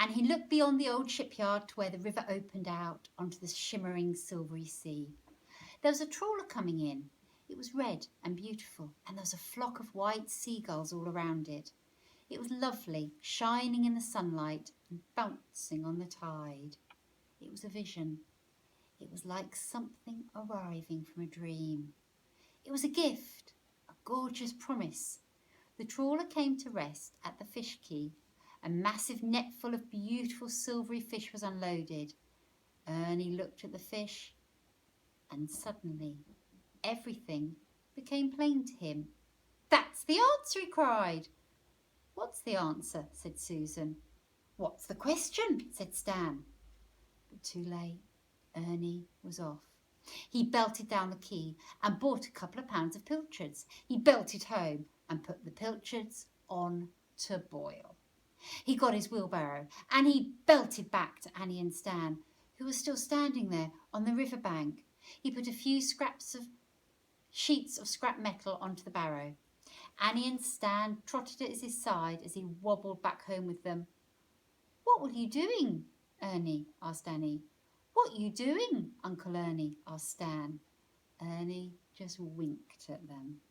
and he looked beyond the old shipyard to where the river opened out onto the shimmering silvery sea. There was a trawler coming in. It was red and beautiful, and there was a flock of white seagulls all around it. It was lovely, shining in the sunlight and bouncing on the tide. It was a vision. It was like something arriving from a dream. It was a gift, a gorgeous promise. The trawler came to rest at the fish quay. A massive net full of beautiful silvery fish was unloaded. Ernie looked at the fish, and suddenly everything became plain to him. "That's the answer," he cried. "What's the answer?" said Susan. "What's the question?" said Stan. But too late. Ernie was off. He belted down the quay and bought a couple of pounds of pilchards. He belted home and put the pilchards on to boil. He got his wheelbarrow and he belted back to Annie and Stan, who were still standing there on the river bank. He put a few sheets of scrap metal onto the barrow. Annie and Stan trotted at his side as he wobbled back home with them. "What were you doing, Ernie?" asked Annie. "What are you doing, Uncle Ernie?" asked Stan. Ernie just winked at them.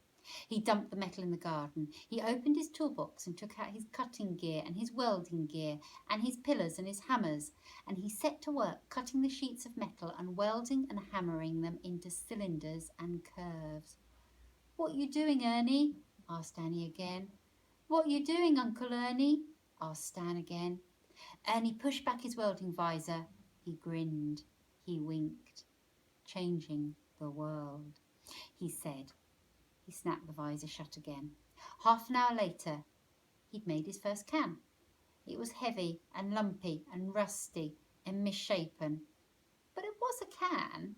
He dumped the metal in the garden. He opened his toolbox and took out his cutting gear and his welding gear and his pillars and his hammers, and he set to work cutting the sheets of metal and welding and hammering them into cylinders and curves. "What are you doing, Ernie?" asked Annie again. "What are you doing, Uncle Ernie?" asked Stan again. Ernie pushed back his welding visor. He grinned. He winked. "Changing the world," he said. He snapped the visor shut again. Half an hour later, he'd made his first can. It was heavy and lumpy and rusty and misshapen, but it was a can.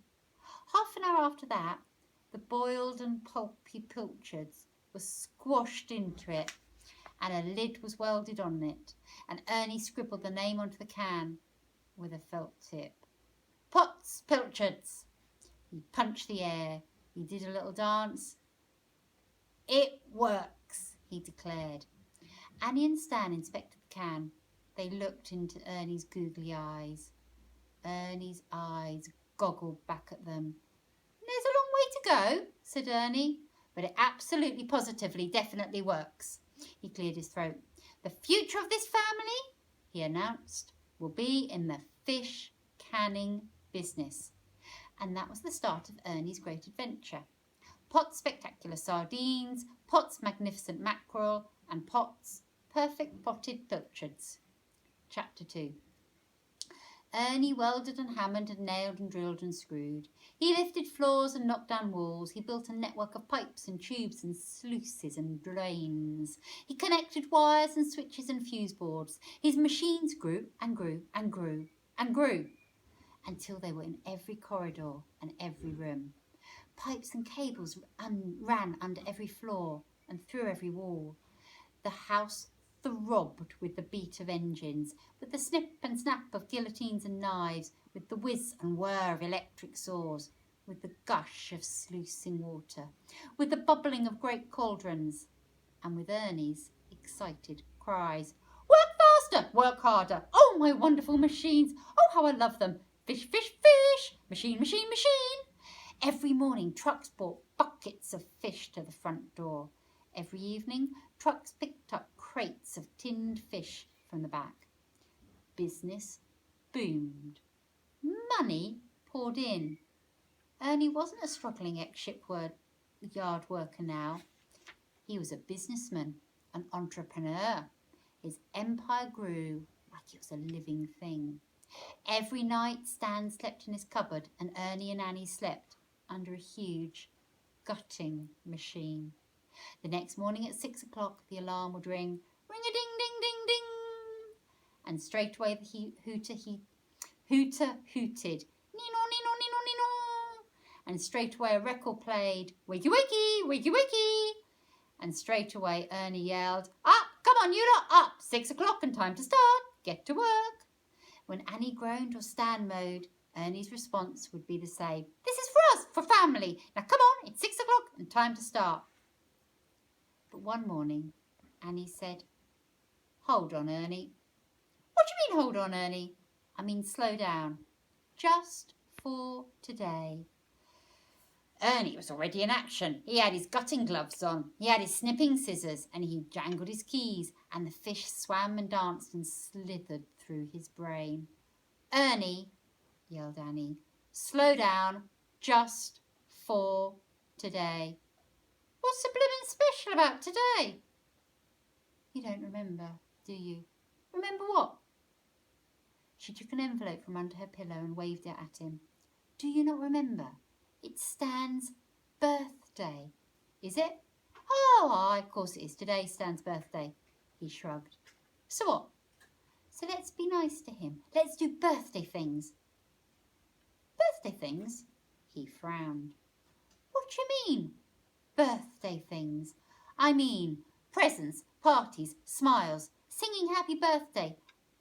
Half an hour after that, the boiled and pulpy pilchards were squashed into it, and a lid was welded on it, and Ernie scribbled the name onto the can with a felt tip. "Potts Pilchards." He punched the air. He did a little dance. "It works," he declared. Annie and Stan inspected the can. They looked into Ernie's googly eyes. Ernie's eyes goggled back at them. "There's a long way to go," said Ernie, "but it absolutely, positively, definitely works." He cleared his throat. "The future of this family," he announced, "will be in the fish canning business." And that was the start of Ernie's great adventure. Potts' spectacular sardines, Potts' magnificent mackerel, and Potts' perfect potted pilchards. Chapter 2. Ernie welded and hammered and nailed and drilled and screwed. He lifted floors and knocked down walls. He built a network of pipes and tubes and sluices and drains. He connected wires and switches and fuse boards. His machines grew and grew and grew and grew until they were in every corridor and every room. Pipes and cables ran under every floor and through every wall. The house throbbed with the beat of engines, with the snip and snap of guillotines and knives, with the whiz and whir of electric saws, with the gush of sluicing water, with the bubbling of great cauldrons, and with Ernie's excited cries. "Work faster! Work harder! Oh, my wonderful machines! Oh, how I love them! Fish, fish, fish! Machine, machine, machine!" Every morning, trucks brought buckets of fish to the front door. Every evening, trucks picked up crates of tinned fish from the back. Business boomed. Money poured in. Ernie wasn't a struggling ex-shipyard worker now. He was a businessman, an entrepreneur. His empire grew like it was a living thing. Every night, Stan slept in his cupboard, and Ernie and Annie slept under a huge gutting machine. The next morning at 6 o'clock, the alarm would ring, ring-a-ding-ding-ding-ding, and straight away the hooter hooted, nino-nino-nino-nino, and straight away a record played, wakey-wakey, wakey-wakey, and straight away Ernie yelled, "Up, come on, you lot, up, 6 o'clock and time to start, get to work." When Annie groaned or Stan moaned, Ernie's response would be the same, "This is for us, for family. Now come on, it's 6 o'clock and time to start." But one morning, Annie said, "Hold on, Ernie. What do you mean, hold on, Ernie? I mean, slow down. Just for today. Ernie was already in action. He had his gutting gloves on, he had his snipping scissors, and he jangled his keys, and the fish swam and danced and slithered through his brain. Ernie, yelled Annie, slow down, just for today. What's so blooming special about today? You don't remember, do you? Remember what? She took an envelope from under her pillow and waved it at him. Do you not remember? It's Stan's birthday. Is it? Oh, of course it is. Today's Stan's birthday. He shrugged. So what? So let's be nice to him. Let's do birthday things. Birthday things? He frowned. What do you mean, birthday things? I mean presents, parties, smiles, singing happy birthday,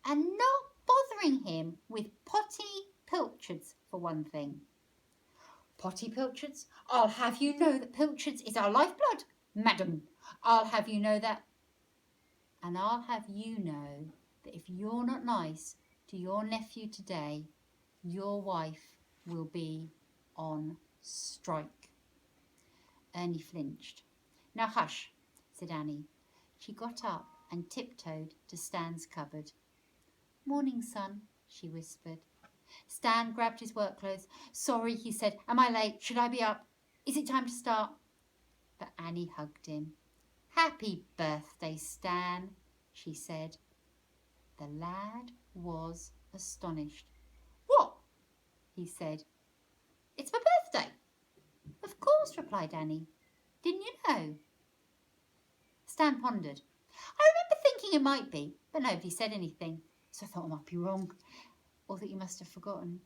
and not bothering him with potty pilchards for one thing. Potty pilchards? I'll have you know that pilchards is our lifeblood, madam. I'll have you know that. And I'll have you know that if you're not nice to your nephew today, your wife will be on strike. Ernie flinched. Now hush, said Annie. She got up and tiptoed to Stan's cupboard. Morning, son, she whispered. Stan grabbed his work clothes. Sorry, he said. Am I late? Should I be up? Is it time to start? But Annie hugged him. Happy birthday, Stan, she said. The lad was astonished. What? He said. It's my birthday. Of course, replied Annie. Didn't you know? Stan pondered. I remember thinking it might be, but nobody said anything, so I thought I might be wrong, or that you must have forgotten.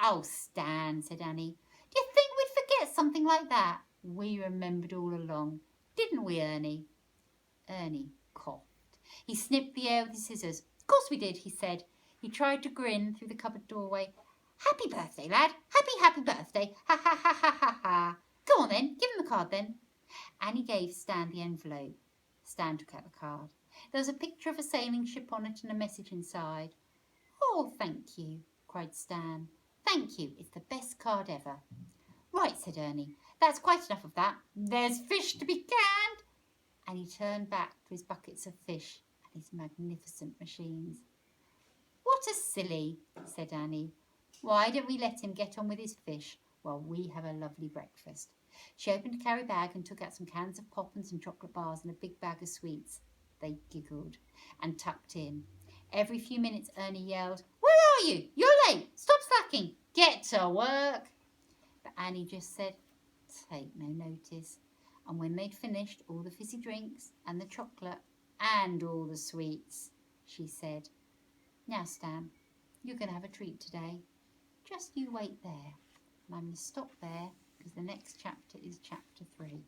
Oh, Stan, said Annie. Do you think we'd forget something like that? We remembered all along. Didn't we, Ernie? Ernie coughed. He snipped the air with his scissors. Of course we did, he said. He tried to grin through the cupboard doorway. Happy birthday, lad. Happy birthday. Ha, ha, ha, ha, ha, ha. Go on then. Give him the card then. Annie gave Stan the envelope. Stan took out the card. There was a picture of a sailing ship on it and a message inside. Oh, thank you, cried Stan. Thank you. It's the best card ever. Right, said Ernie. That's quite enough of that. There's fish to be canned. And he turned back to his buckets of fish and his magnificent machines. What a silly, said Annie. Why don't we let him get on with his fish while we have a lovely breakfast? She opened a carry bag and took out some cans of pop and some chocolate bars and a big bag of sweets. They giggled and tucked in. Every few minutes Ernie yelled, Where are you? You're late. Stop slacking. Get to work. But Annie just said, Take no notice. And when they'd finished all the fizzy drinks and the chocolate and all the sweets, she said, Now, Stan, you're going to have a treat today. Just you wait there. And I'm going to stop there because the next chapter is chapter 3.